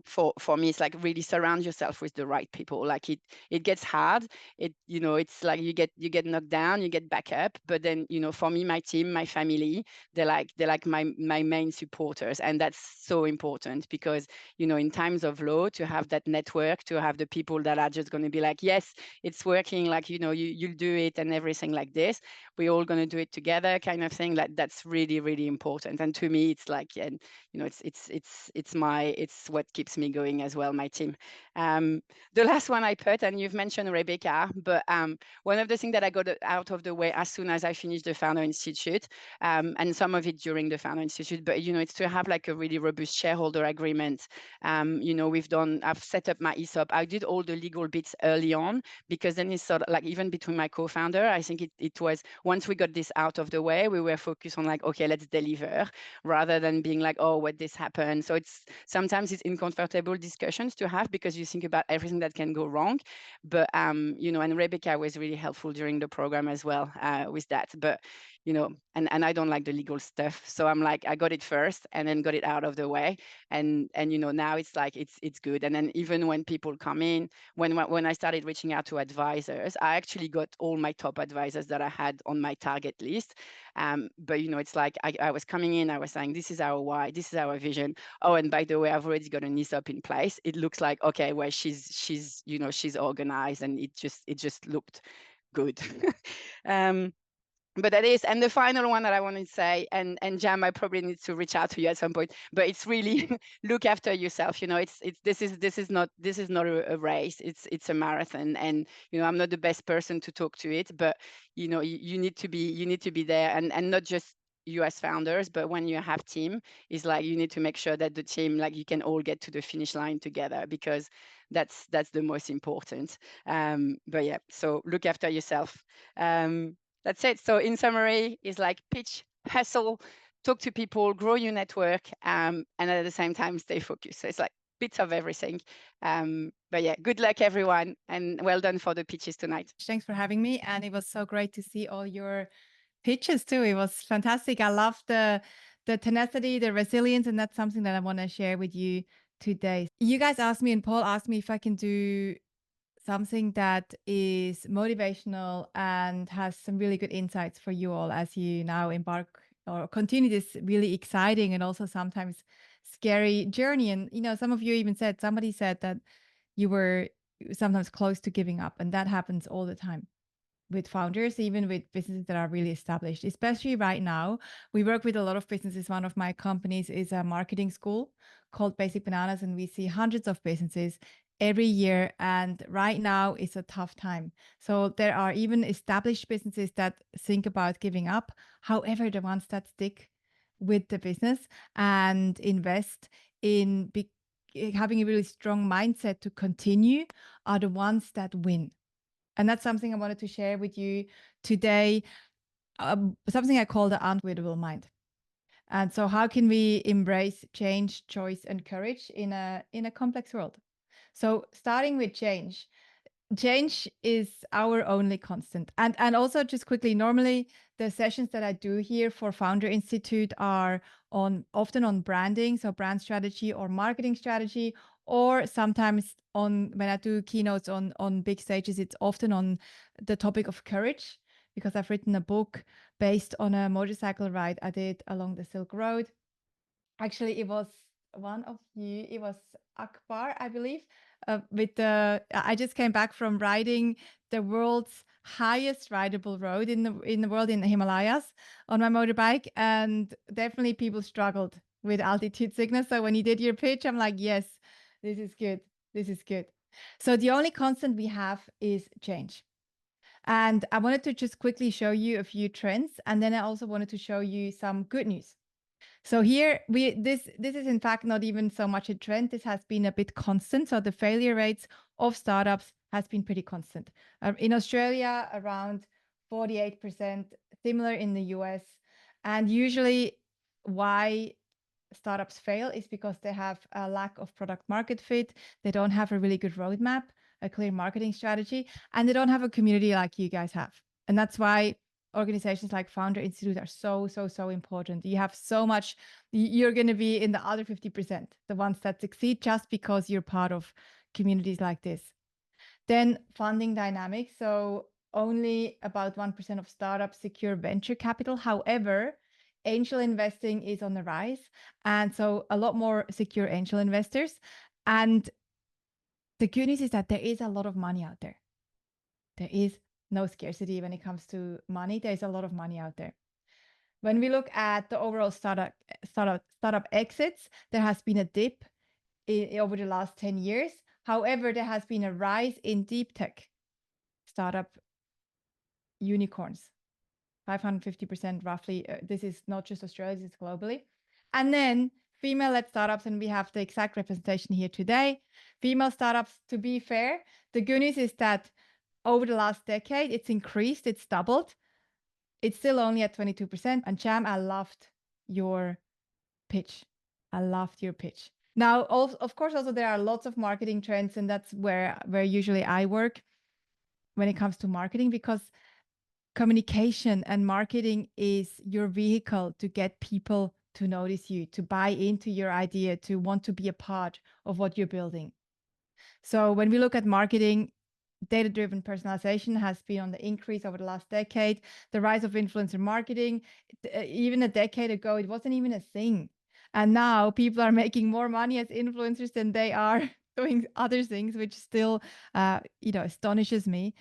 for me, it's like really surround yourself with the right people. Like it gets hard. You know, it's like you get knocked down, you get back up. But then, you know, for me, my team, my family, they're like my main supporters, and that's so important because, you know, in times of low, to have that network, to have the people that are just going to be like, yes, it's working. Like, you know, you'll do it and everything like this. We're all going to do it together, kind of thing. Like that's really, really important. And to me, it's like, yeah, you know, it's what keeps me going as well, my team. The last one I put, and you've mentioned Rebecca, but one of the things that I got out of the way as soon as I finished the Founder Institute, and some of it during the Founder Institute, but you know, it's to have like a really robust shareholder agreement. You know, I've set up my ESOP. I did all the legal bits early on, because then it's sort of like, even between my co-founder, I think it was, once we got this out of the way, we were focused on like, okay, let's deliver, rather than being like, oh, what this happened. So sometimes it's uncomfortable discussions to have, because you think about everything that can go wrong. But you know, and Rebecca was really helpful during the program as well with that. But you know, and I don't like the legal stuff, so I'm like, I got it first and then got it out of the way, and you know, now it's like it's good. And then even when people come in, when I started reaching out to advisors, I actually got all my top advisors that I had on my target list. But you know, it's like I was coming in, I was saying, this is our why, this is our vision. Oh, and by the way, I've already got an ESOP in place. It looks like, okay, well, she's you know, she's organized, and it just looked good. But that is, and the final one that I want to say, and Jam, I probably need to reach out to you at some point, but it's really look after yourself. You know, this is not a race. It's a marathon, and you know, I'm not the best person to talk to it, but you know, you need to be there, and not just you as founders, but when you have team, is like, you need to make sure that the team, like, you can all get to the finish line together, because that's the most important. But yeah, so look after yourself. That's it. So in summary, is like pitch, hustle, talk to people, grow your network, and at the same time, stay focused. So it's like bits of everything. But yeah, good luck, everyone, and well done for the pitches tonight. Thanks for having me. And it was so great to see all your pitches too. It was fantastic. I love the tenacity, the resilience, and that's something that I want to share with you today. You guys asked me, and Paul asked me, if I can do something that is motivational and has some really good insights for you all as you now embark or continue this really exciting and also sometimes scary journey. And, you know, some of you even said, somebody said that you were sometimes close to giving up, and that happens all the time with founders, even with businesses that are really established, especially right now. We work with a lot of businesses. One of my companies is a marketing school called Basic Bananas, and we see hundreds of businesses every year. And right now is a tough time. So there are even established businesses that think about giving up. However, the ones that stick with the business and invest in having a really strong mindset to continue are the ones that win. And that's something I wanted to share with you today, something I call the unwinnable mind. And so how can we embrace change, choice, and courage in a complex world? So starting with change. Change is our only constant. And also, just quickly, normally the sessions that I do here for Founder Institute are often on branding, so brand strategy or marketing strategy, or sometimes when I do keynotes on big stages, it's often on the topic of courage, because I've written a book based on a motorcycle ride I did along the Silk Road. Actually, it was one of you, it was Akbar, I believe, I just came back from riding the world's highest rideable road in the world, in the Himalayas, on my motorbike, and definitely people struggled with altitude sickness. So when you did your pitch, I'm like, yes, this is good. This is good. So the only constant we have is change. And I wanted to just quickly show you a few trends, and then I also wanted to show you some good news. So here this is in fact not even so much a trend. This has been a bit constant. So the failure rates of startups has been pretty constant. In Australia, around 48%, similar in the US. And usually why startups fail is because they have a lack of product market fit. They don't have a really good roadmap, a clear marketing strategy, and they don't have a community like you guys have. And that's why organizations like Founder Institute are so important. You have so much, you're going to be in the other 50%, the ones that succeed just because you're part of communities like this. Then funding dynamics. So only about 1% of startups secure venture capital. However, angel investing is on the rise. And so a lot more secure angel investors. And the good news is that there is a lot of money out there. There is no scarcity when it comes to money. There's a lot of money out there. When we look at the overall startup exits, there has been a dip over the last 10 years. However, there has been a rise in deep tech startup unicorns, 550% roughly. This is not just Australia, this is globally. And then female-led startups, and we have the exact representation here today. Female startups, to be fair, the good news is that over the last decade, it's increased, it's doubled. It's still only at 22%. And Jam, I loved your pitch. I loved your pitch. Now, of course, also there are lots of marketing trends, and that's where usually I work when it comes to marketing, because communication and marketing is your vehicle to get people to notice you, to buy into your idea, to want to be a part of what you're building. So when we look at marketing, data-driven personalization has been on the increase over the last decade. The rise of influencer marketing, even a decade ago, it wasn't even a thing. And now people are making more money as influencers than they are doing other things, which still, astonishes me.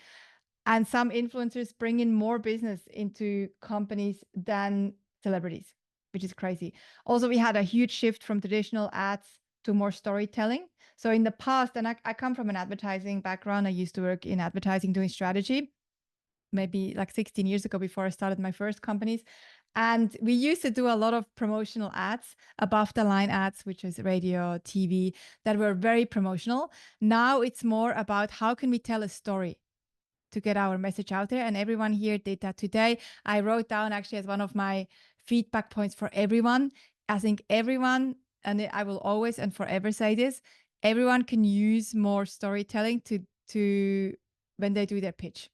And some influencers bring in more business into companies than celebrities, which is crazy. Also, we had a huge shift from traditional ads to more storytelling. So in the past, and I come from an advertising background, I used to work in advertising doing strategy, maybe like 16 years ago before I started my first companies. And we used to do a lot of promotional ads, above the line ads, which is radio, TV, that were very promotional. Now it's more about how can we tell a story to get our message out there. And everyone here did that today. I wrote down actually as one of my feedback points for everyone. I think everyone, and I will always and forever say this, everyone can use more storytelling to when they do their pitch.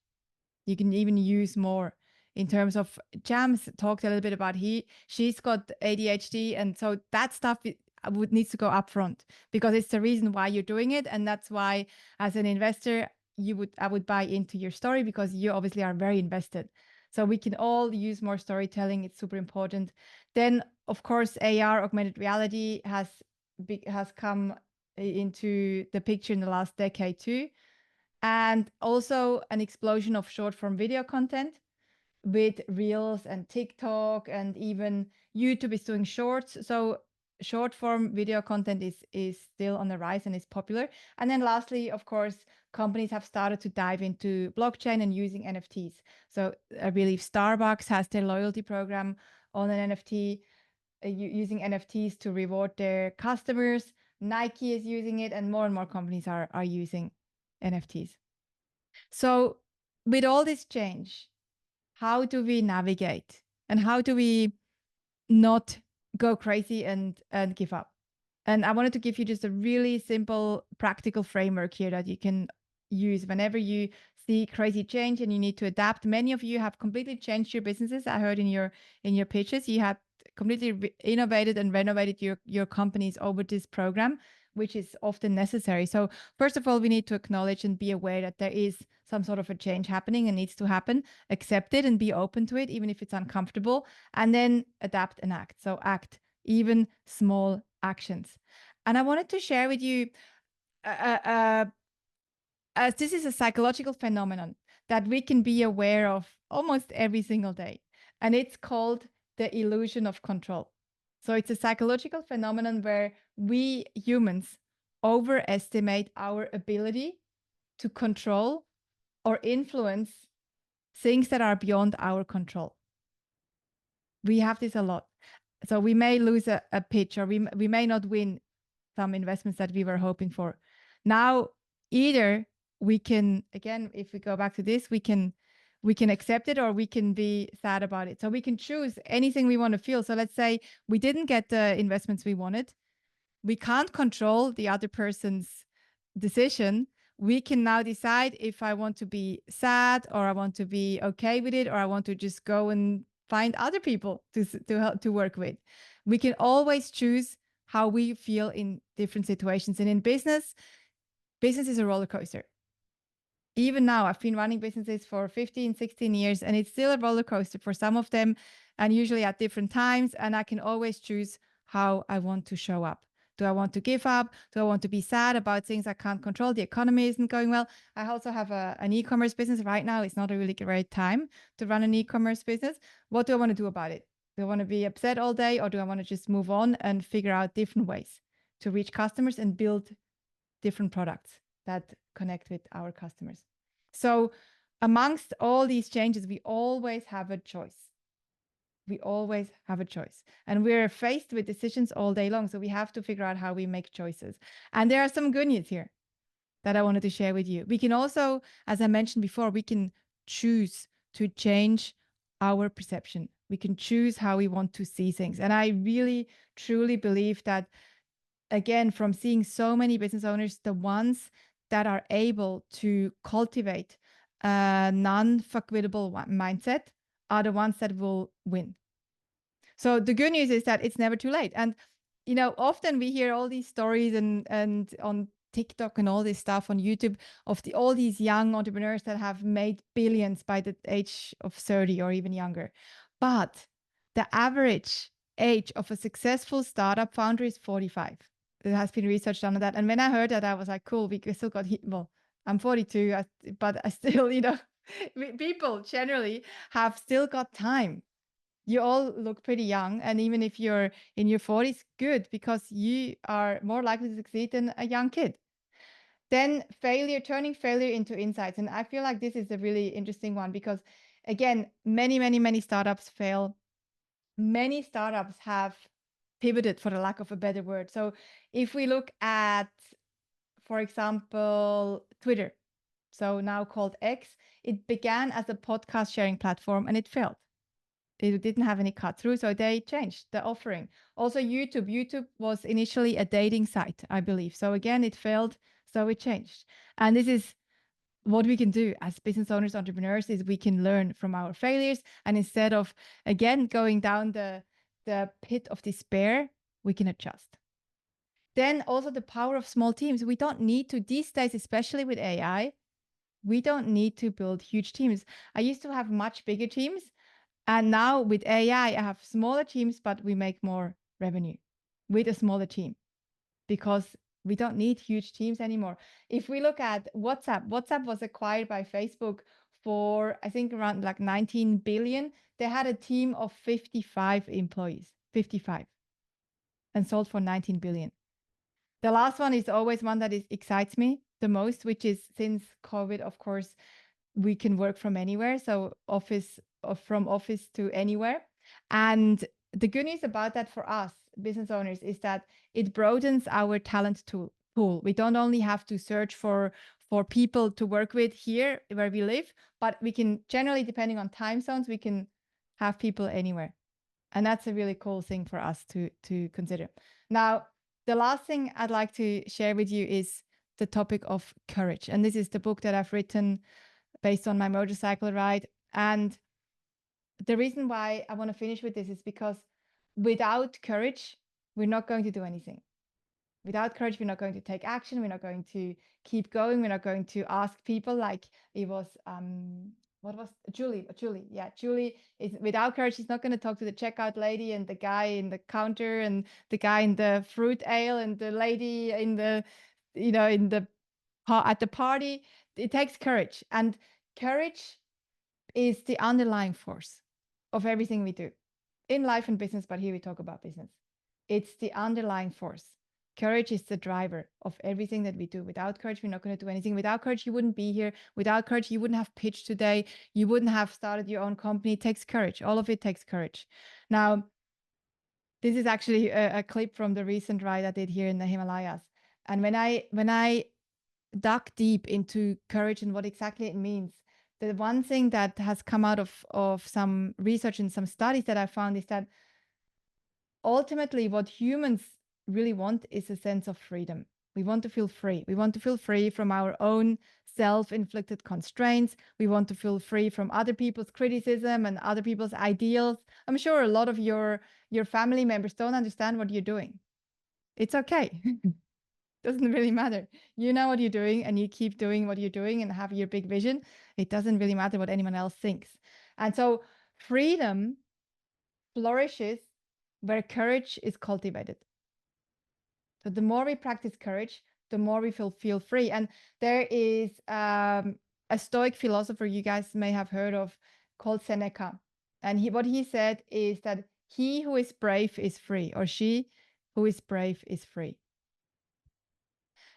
You can even use more in terms of Jam's talked a little bit about she's got ADHD, and so that stuff needs to go up front, because it's the reason why you're doing it. And that's why as an investor, I would buy into your story, because you obviously are very invested. So we can all use more storytelling. It's super important. Then, of course, AR, augmented reality, has come into the picture in the last decade too. And also an explosion of short form video content with Reels and TikTok, and even YouTube is doing shorts. So short form video content is still on the rise and is popular. And then lastly, of course, companies have started to dive into blockchain and using NFTs. So I believe Starbucks has their loyalty program on an NFT, using NFTs to reward their customers. Nike is using it, and more companies are using NFTs. So with all this change, how do we navigate, and how do we not go crazy and give up? And I wanted to give you just a really simple, practical framework here that you can use whenever you see crazy change and you need to adapt. Many of you have completely changed your businesses. I heard in your pitches, you have completely innovated and renovated your companies over this program, which is often necessary. So first of all, we need to acknowledge and be aware that there is some sort of a change happening and needs to happen, accept it and be open to it, even if it's uncomfortable, and then adapt and act. So act, even small actions. And I wanted to share with you, as this is a psychological phenomenon that we can be aware of almost every single day. And it's called the illusion of control. So it's a psychological phenomenon where we humans overestimate our ability to control or influence things that are beyond our control. We have this a lot. So we may lose a pitch, or we may not win some investments that we were hoping for. Now, either we can, again, if we go back to this, we can accept it, or we can be sad about it. So we can choose anything we want to feel. So let's say we didn't get the investments we wanted. We can't control the other person's decision. We can now decide if I want to be sad, or I want to be okay with it, or I want to just go and find other people to help to work with. We can always choose how we feel in different situations. And in business is a roller coaster. Even now, I've been running businesses for 15, 16 years, and it's still a roller coaster for some of them, and usually at different times. And I can always choose how I want to show up. Do I want to give up? Do I want to be sad about things I can't control? The economy isn't going well. I also have an e-commerce business right now. It's not a really great time to run an e-commerce business. What do I want to do about it? Do I want to be upset all day, or do I want to just move on and figure out different ways to reach customers and build different products that connect with our customers? So amongst all these changes, we always have a choice. We always have a choice, and we're faced with decisions all day long. So we have to figure out how we make choices. And there are some good news here that I wanted to share with you. We can also, as I mentioned before, we can choose to change our perception. We can choose how we want to see things. And I really, truly believe that, again, from seeing so many business owners, the ones that are able to cultivate a non-fuck-wittable mindset are the ones that will win. So the good news is that it's never too late. And, you know, often we hear all these stories and on TikTok and all this stuff on YouTube of all these young entrepreneurs that have made billions by the age of 30 or even younger. But the average age of a successful startup founder is 45. There has been research done on that. And when I heard that, I was like, cool, we still got hit. Well, I'm 42, but I still, you know, people generally have still got time. You all look pretty young. And even if you're in your 40s, good, because you are more likely to succeed than a young kid. Then turning failure into insights. And I feel like this is a really interesting one because, again, many startups fail. Many startups have pivoted, for the lack of a better word. So if we look at, for example, Twitter, so now called X, it began as a podcast sharing platform and it failed. It didn't have any cut through, so they changed the offering. Also, YouTube was initially a dating site, I believe. So again, it failed, so it changed. And this is what we can do as business owners, entrepreneurs, is we can learn from our failures. And instead of, again, going down the pit of despair, we can adjust. Then also the power of small teams. We don't need to, these days, especially with AI, we don't need to build huge teams. I used to have much bigger teams. And now with AI, I have smaller teams, but we make more revenue with a smaller team because we don't need huge teams anymore. If we look at WhatsApp was acquired by Facebook for, I think, around like 19 billion. They had a team of 55 employees, 55, and sold for 19 billion. The last one is always one that excites me the most, which is, since COVID, of course, we can work from anywhere. So from office to anywhere. And the good news about that for us business owners is that it broadens our talent pool. We don't only have to search for people to work with here where we live, but we can generally, depending on time zones, we can have people anywhere. And that's a really cool thing for us to consider. Now, the last thing I'd like to share with you is the topic of courage. And this is the book that I've written based on my motorcycle ride. And the reason why I want to finish with this is because without courage, we're not going to do anything. Without courage, we're not going to take action. We're not going to keep going. We're not going to ask people like it was, what was Julie? Yeah, Julie is without courage. She's not going to talk to the checkout lady and the guy in the counter and the guy in the fruit ale and the lady in the, at the party. It takes courage, and courage is the underlying force of everything we do in life and business. But here we talk about business. It's the underlying force. Courage is the driver of everything that we do. Without courage, we're not going to do anything. Without courage, you wouldn't be here. Without courage, you wouldn't have pitched today. You wouldn't have started your own company. It takes courage. All of it takes courage. Now, this is actually a clip from the recent ride I did here in the Himalayas. And when I dug deep into courage and what exactly it means, the one thing that has come out of some research and some studies that I found is that ultimately what humans really want is a sense of freedom. We want to feel free. We want to feel free from our own self-inflicted constraints. We want to feel free from other people's criticism and other people's ideals. I'm sure a lot of your family members don't understand what you're doing. It's okay. Doesn't really matter. You know what you're doing and you keep doing what you're doing and have your big vision. It doesn't really matter what anyone else thinks. And so freedom flourishes where courage is cultivated. So the more we practice courage, the more we feel free. And there is a Stoic philosopher you guys may have heard of called Seneca. And what he said is that he who is brave is free, or she who is brave is free.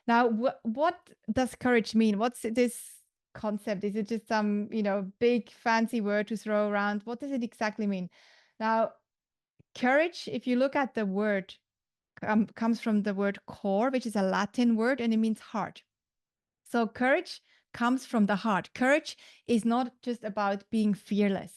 Now, what does courage mean? What's this concept? Is it just some, big fancy word to throw around? What does it exactly mean? Now, courage, if you look at the word, comes from the word cor, which is a Latin word, and it means heart. So courage comes from the heart. Courage is not just about being fearless.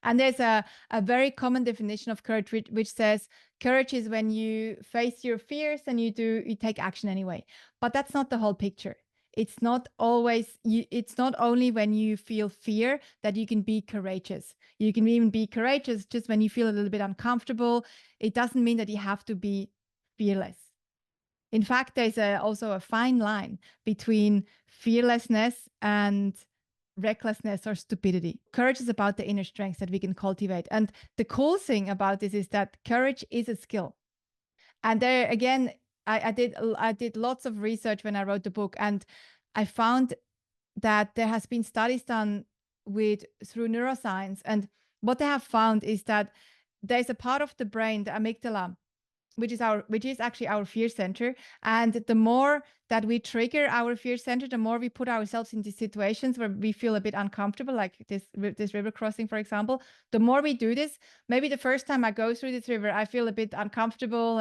And there's a very common definition of courage, which says courage is when you face your fears and you take action anyway. But that's not the whole picture. It's not always, it's not only when you feel fear that you can be courageous. You can even be courageous just when you feel a little bit uncomfortable. It doesn't mean that you have to be fearless. In fact, there's also a fine line between fearlessness and recklessness or stupidity. Courage is about the inner strength that we can cultivate. And the cool thing about this is that courage is a skill. And there again, I did lots of research when I wrote the book, and I found that there has been studies done through neuroscience, and what they have found is that there's a part of the brain, the amygdala, which is actually our fear center. And the more that we trigger our fear center, the more we put ourselves into situations where we feel a bit uncomfortable, like this river crossing, for example. The more we do this, maybe the first time I go through this river, I feel a bit uncomfortable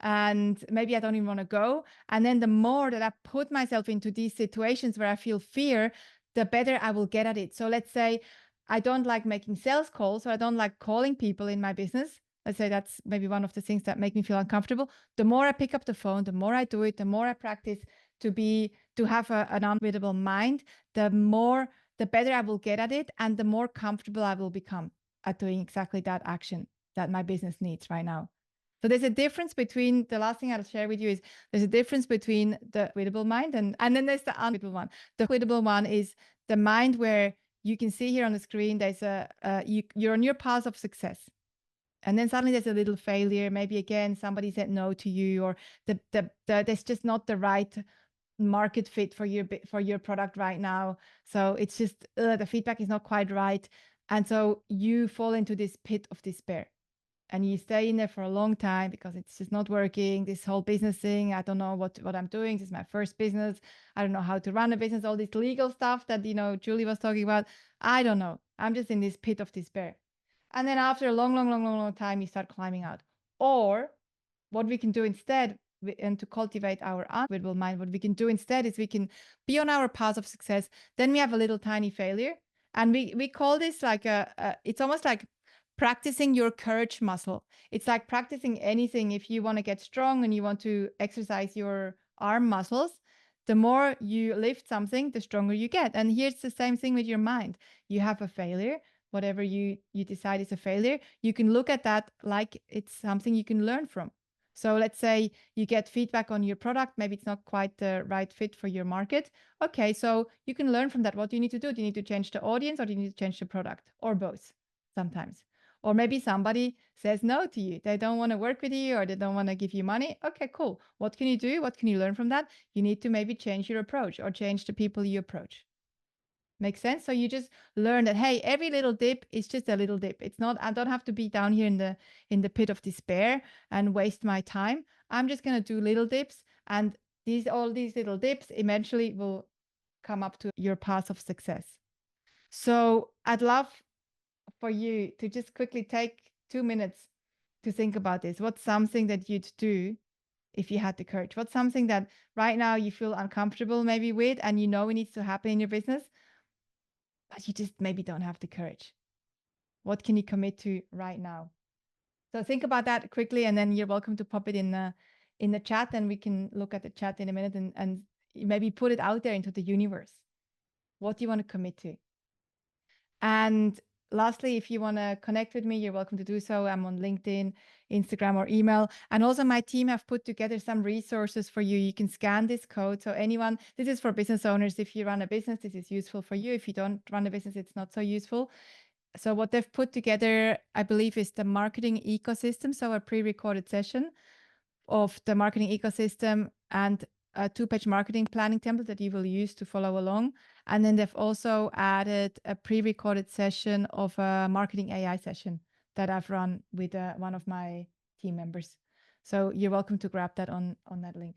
and maybe I don't even want to go. And then the more that I put myself into these situations where I feel fear, the better I will get at it. So let's say I don't like making sales calls, so I don't like calling people in my business. Let's say that's maybe one of the things that make me feel uncomfortable. The more I pick up the phone, the more I do it, the more I practice to have an unreadable mind, the better I will get at it, and the more comfortable I will become at doing exactly that action that my business needs right now. So there's a difference between, the last thing I'll share with you is there's a difference between the readable mind and then there's the unreadable one. The readable one is the mind where you can see here on the screen, there's you're on your path of success. And then suddenly there's a little failure. Maybe again, somebody said no to you, or there's just not the right market fit for your product right now. So it's just the feedback is not quite right. And so you fall into this pit of despair and you stay in there for a long time because it's just not working. This whole business thing, I don't know what I'm doing. This is my first business. I don't know how to run a business, all this legal stuff that, Julie was talking about. I don't know. I'm just in this pit of despair. And then after a long time, you start climbing out. Or what we can do instead, and to cultivate our unreadable mind, what we can do instead is we can be on our path of success. Then we have a little tiny failure. And we call this like it's almost like practicing your courage muscle. It's like practicing anything. If you want to get strong and you want to exercise your arm muscles, the more you lift something, the stronger you get. And here's the same thing with your mind. You have a failure. Whatever you decide is a failure, you can look at that like it's something you can learn from. So let's say you get feedback on your product, maybe it's not quite the right fit for your market. Okay, so you can learn from that. What do you need to do? Do you need to change the audience, or do you need to change the product, or both sometimes? Or maybe somebody says no to you. They don't want to work with you, or they don't want to give you money. Okay, cool. What can you do? What can you learn from that? You need to maybe change your approach or change the people you approach. Make sense? So you just learn that, hey, every little dip is just a little dip. It's not, I don't have to be down here in the pit of despair and waste my time. I'm just going to do little dips, and all these little dips eventually will come up to your path of success. So I'd love for you to just quickly take 2 minutes to think about this. What's something that you'd do if you had the courage? What's something that right now you feel uncomfortable maybe with, and you know it needs to happen in your business, but you just maybe don't have the courage? What can you commit to right now? So think about that quickly, and then you're welcome to pop it in the chat, and we can look at the chat in a minute and maybe put it out there into the universe. What do you want to commit to? And lastly, if you want to connect with me, you're welcome to do so. I'm on LinkedIn, Instagram, or email. And also my team have put together some resources for you. You can scan this code. So anyone, this is for business owners. If you run a business, this is useful for you. If you don't run a business, it's not so useful. So what they've put together, I believe, is the marketing ecosystem. So a pre-recorded session of the marketing ecosystem and a 2-page marketing planning template that you will use to follow along. And then they've also added a pre-recorded session of a marketing AI session that I've run with one of my team members. So you're welcome to grab that on that link.